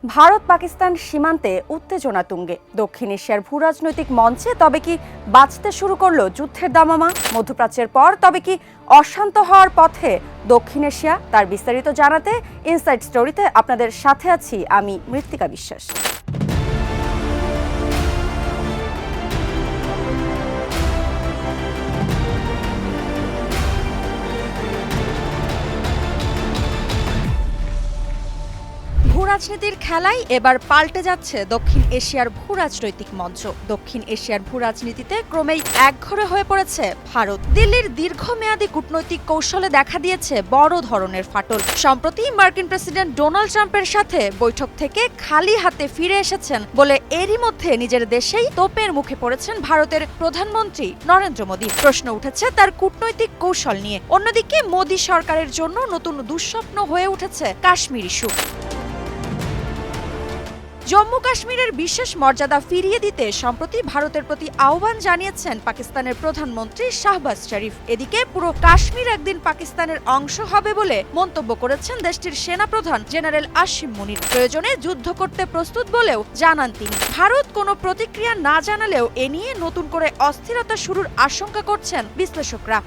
ভারত পাকিস্তান সীমান্তে উত্তেজনা তুঙ্গে। দক্ষিণ এশিয়ার ভূরাজনৈতিক মঞ্চে তবে কি বাজতে শুরু করলো যুদ্ধের দামামা? মধ্যপ্রাচ্যের পর তবে কি অশান্ত হওয়ার পথে দক্ষিণ এশিয়া? তার বিস্তারিত জানাতে ইনসাইড স্টোরিতে আপনাদের সাথে আছি আমি মৃত্তিকা বিশ্বাস। ভূরাজনীতির খেলায় এবার পাল্টে যাচ্ছে দক্ষিণ এশিয়ার ভূরাজনৈতিক মঞ্চ। দক্ষিণ এশিয়ার ভূরাজনীতিতে ক্রমেই একঘরে হয়ে পড়েছে ভারত। দিল্লির দীর্ঘমেয়াদী কূটনৈতিক কৌশলে দেখা দিয়েছে বড় ধরনের ফাটল। সম্প্রতি মার্কিন প্রেসিডেন্ট ডোনাল্ড ট্রাম্পের সাথে বৈঠক থেকে খালি হাতে ফিরে এসেছেন বলে এরই মধ্যে নিজের দেশেই তোপের মুখে পড়েছেন ভারতের প্রধানমন্ত্রী নরেন্দ্র মোদী। প্রশ্ন উঠেছে তার কূটনৈতিক কৌশল নিয়ে। অন্যদিকে মোদী সরকারের জন্য নতুন দুঃস্বপ্ন হয়ে উঠেছে কাশ্মীর ইস্যু। জম্মু কাশ্মীরের বিশেষ মর্যাদা ফিরিয়ে দিতে সম্প্রতি ভারতের প্রতি আহ্বান জানিয়েছেন পাকিস্তানের প্রধানমন্ত্রী শাহবাজ শরীফ। এদিকে পুরো কাশ্মীর একদিন পাকিস্তানের অংশ হবে বলে মন্তব্য করেছেন দেশটির সেনাপ্রধান জেনারেল আসিম মুনির। প্রয়োজনে যুদ্ধ করতে প্রস্তুত বলেও জানান তিনি। ভারত কোনো প্রতিক্রিয়া না জানালেও এ নিয়ে নতুন করে অস্থিরতা শুরুর আশঙ্কা করছেন বিশ্লেষকরা।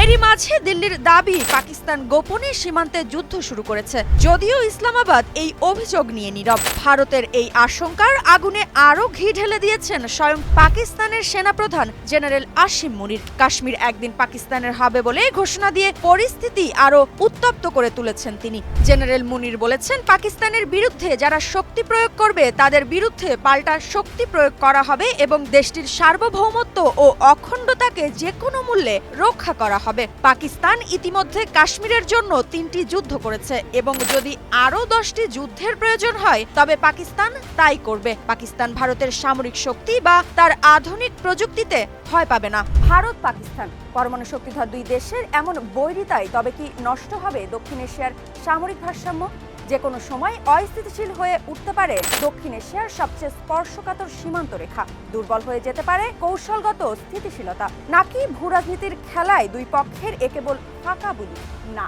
এরই মাঝে দিল্লির দাবি পাকিস্তান গোপনে সীমান্তে যুদ্ধ শুরু করেছে, যদিও ইসলামাবাদ এই অভিযোগ নিয়ে নীরব। ভারতের এই আশঙ্কার আগুনে আরও ঘি ঢেলে দিয়েছেন স্বয়ং পাকিস্তানের সেনাপ্রধান জেনারেল আসিম মুনির। কাশ্মীর একদিন পাকিস্তানের হবে বলে ঘোষণা দিয়ে পরিস্থিতি আরও উত্তপ্ত করে তুলেছেন তিনি। জেনারেল মুনির বলেছেন, পাকিস্তানের বিরুদ্ধে যারা শক্তি প্রয়োগ করবে তাদের বিরুদ্ধে পাল্টা শক্তি প্রয়োগ করা হবে এবং দেশটির সার্বভৌমত্ব ও অখণ্ডতাকে যে কোনো মূল্যে রক্ষা করা হবে। পাকিস্তান ইতিমধ্যে কাশ্মীরের জন্য 3টি যুদ্ধ করেছে এবং যদি আরও 10টি যুদ্ধের প্রয়োজন হয় তবে পাকিস্তান তাই করবে। পাকিস্তান ভারতের সামরিক শক্তি বা তার আধুনিক প্রযুক্তিতে ভয় পাবে না। ভারত পাকিস্তান পরমাণু শক্তিধর দুই দেশের এমন বৈরিতায় তবে কি নষ্ট হবে দক্ষিণ এশিয়ার সামরিক ভারসাম্য? যে কোনো সময় অস্থিতিশীল হয়ে উঠতে পারে দক্ষিণ এশিয়ার সবচেয়ে স্পর্শকাতর সীমান্ত রেখা। দুর্বল হয়ে যেতে পারে কৌশলগত স্থিতিশীলতা। নাকি ভূরাজনীতির খেলায় দুই পক্ষের কেবল ফাঁকা বুলি? না,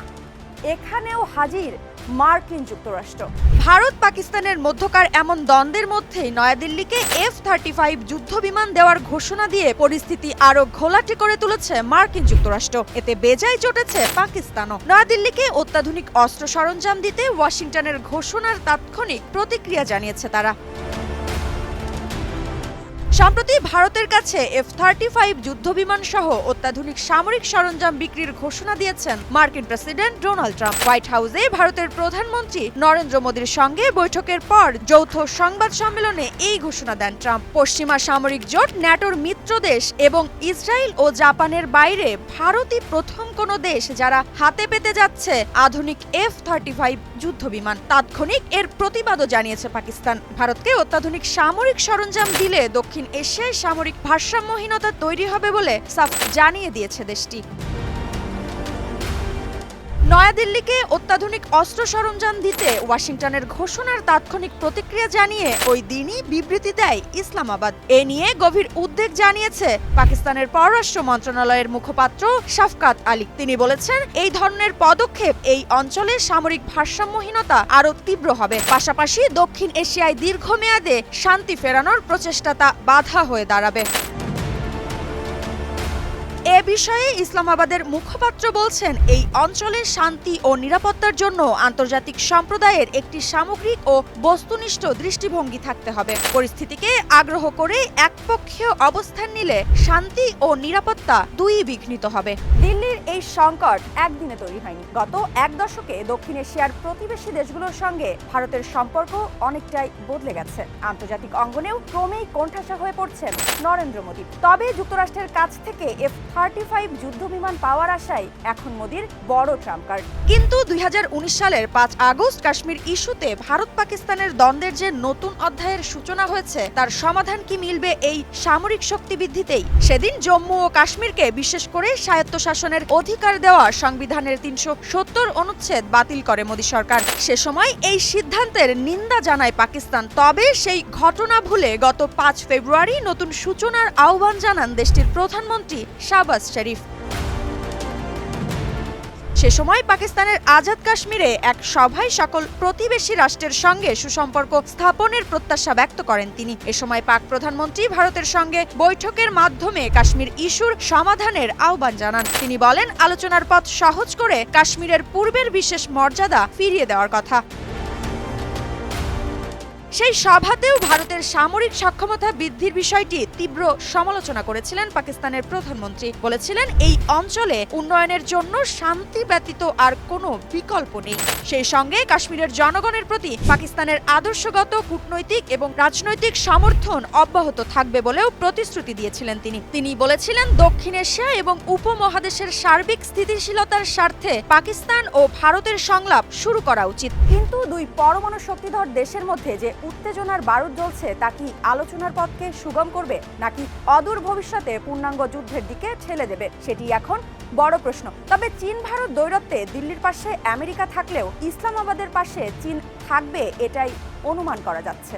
এখানেও হাজির মার্কিন যুক্তরাষ্ট্র। ভারত পাকিস্তানের মধ্যকার এমন দ্বন্দ্বের মধ্যেই নয়াদিল্লিকে F-35 যুদ্ধ বিমান দেওয়ার ঘোষণা দিয়ে পরিস্থিতি আরো ঘোলাটে করে তুলেছে মার্কিন যুক্তরাষ্ট্র। এতে বেজায় চটেছে পাকিস্তানও। নয়াদিল্লিকে অত্যাধুনিক অস্ত্র সরঞ্জাম দিতে ওয়াশিংটনের ঘোষণার তাৎক্ষণিক প্রতিক্রিয়া জানিয়েছে তারা। সম্প্রতি ভারতের কাছে F-35 যুদ্ধবিমান সহ অত্যাধুনিক সামরিক সরঞ্জাম বিক্রির ঘোষণা দিয়েছেন মার্কিন প্রেসিডেন্ট ডোনাল্ড ট্রাম্প। হোয়াইট হাউসে ভারতের প্রধানমন্ত্রী নরেন্দ্র মোদীর সঙ্গে বৈঠকের পর যৌথ সংবাদ সম্মেলনে এই ঘোষণা দেন ট্রাম্প। পশ্চিমা সামরিক জোট, ন্যাটোর মিত্র দেশ এবং ইসরায়েল ও জাপানের বাইরে ভারতই প্রথম কোনো দেশ যারা হাতে পেতে যাচ্ছে আধুনিক F-35 যুদ্ধবিমান। তাৎক্ষণিক এর প্রতিবাদও জানিয়েছে পাকিস্তান। ভারতকে অত্যাধুনিক সামরিক সরঞ্জাম দিলে দক্ষিণ এশিয়ায় সামরিক ভারসাম্যহীনতা তৈরি হবে বলে সাফ জানিয়ে দিয়েছে দেশটি। নয়াদিল্লিকে অত্যাধুনিক অস্ত্র সরঞ্জাম দিতে ওয়াশিংটনের ঘোষণার তাৎক্ষণিক প্রতিক্রিয়া জানিয়ে ওই দিনই বিবৃতি দেয় ইসলামাবাদ। এ নিয়ে গভীর উদ্বেগ জানিয়েছে পাকিস্তানের পররাষ্ট্র মন্ত্রণালয়ের মুখপাত্র শাফকাত আলী। তিনি বলেছেন, এই ধরনের পদক্ষেপ এই অঞ্চলে সামরিক ভারসাম্যহীনতা আরও তীব্র হবে, পাশাপাশি দক্ষিণ এশিয়ায় দীর্ঘমেয়াদে শান্তি ফেরানোর প্রচেষ্টাটা বাধা হয়ে দাঁড়াবে। এ বিষয়ে ইসলামাবাদের মুখপাত্র বলছেন, এই অঞ্চলে শান্তি ও নিরাপত্তার জন্য আন্তর্জাতিক সম্প্রদায়ের একটি সামগ্রিক ও বস্তুনিষ্ঠ দৃষ্টিভঙ্গি থাকতে হবে। পরিস্থিতিকে আগ্রহ করে একপক্ষীয় অবস্থান নিলে শান্তি ও নিরাপত্তা দুই বিঘ্নিত হবে। দিল্লির এই সংকট একদিনে তৈরি হয়নি। গত এক দশকে দক্ষিণ এশিয়ার প্রতিবেশী দেশগুলোর সঙ্গে ভারতের সম্পর্ক অনেকটাই বদলে গেছে। আন্তর্জাতিক অঙ্গনেও ক্রমেই কোণঠাসা হয়ে পড়ছেন নরেন্দ্র মোদী। তবে যুক্তরাষ্ট্রের কাছ থেকে F-35 যুদ্ধবিমান পাওয়ার আশায় এখন মোদীর বড় ট্রাম্প কার্ড। কিন্তু 2019 সালের 5 আগস্ট কাশ্মীর ইস্যুতে ভারত পাকিস্তানের দ্বন্দ্বের যে নতুন অধ্যায়ের সূচনা হয়েছে তার সমাধান কি মিলবে এই সামরিক শক্তি বৃদ্ধিতেই? সেদিন জম্মু ও কাশ্মীরকে বিশেষ করে স্বায়ত্তশাসনের অধিকার দেওয়া সংবিধানের 370 অনুচ্ছেদ বাতিল করে মোদী সরকার। সে সময় এই সিদ্ধান্তের নিন্দা জানায় পাকিস্তান। তবে সেই ঘটনা ভুলে গত 5 ফেব্রুয়ারি নতুন সূচনার আহ্বান জানান দেশটির প্রধানমন্ত্রী শাহবাজ শরীফ। সে সময় পাকিস্তানের আজাদ কাশ্মীরে এক সভায় সকল প্রতিবেশী রাষ্ট্রের সঙ্গে সুসম্পর্ক স্থাপনের প্রত্যাশা ব্যক্ত করেন তিনি। এ সময় পাক প্রধানমন্ত্রী ভারতের সঙ্গে বৈঠকের মাধ্যমে কাশ্মীর ইস্যুর সমাধানের আহ্বান জানান। তিনি বলেন, আলোচনার পথ সহজ করে কাশ্মীরের পূর্বের বিশেষ মর্যাদা ফিরিয়ে দেওয়ার কথা। সেই সভাতেও ভারতের সামরিক সক্ষমতা বৃদ্ধির বিষয়টি তীব্র সমালোচনা করেছিলেন পাকিস্তানের প্রধানমন্ত্রী। বলেছিলেন, এই অঞ্চলে উন্নয়নের জন্য শান্তি ব্যতীত আর কোনো বিকল্প নেই। সেই সঙ্গে কাশ্মীরের জনগণের প্রতি পাকিস্তানের আদর্শগত, কূটনৈতিক এবং রাজনৈতিক সমর্থন অব্যাহত থাকবে বলেও প্রতিশ্রুতি দিয়েছিলেন তিনি বলেছিলেন, দক্ষিণ এশিয়া এবং উপমহাদেশের সার্বিক স্থিতিশীলতার স্বার্থে পাকিস্তান ও ভারতের সংলাপ শুরু করা উচিত। কিন্তু দুই পরমাণু শক্তিধর দেশের মধ্যে যে উত্তেজনার বারুদ জ্বলছে তা কি আলোচনার পথকে সুগম করবে, নাকি অদূর ভবিষ্যতে পূর্ণাঙ্গ যুদ্ধের দিকে ঠেলে দেবে, সেটি এখন বড় প্রশ্ন। তবে চীন ভারত দ্বৈরথে দিল্লির পাশে আমেরিকা থাকলেও ইসলামাবাদের পাশে চীন থাকবে, এটাই অনুমান করা যাচ্ছে।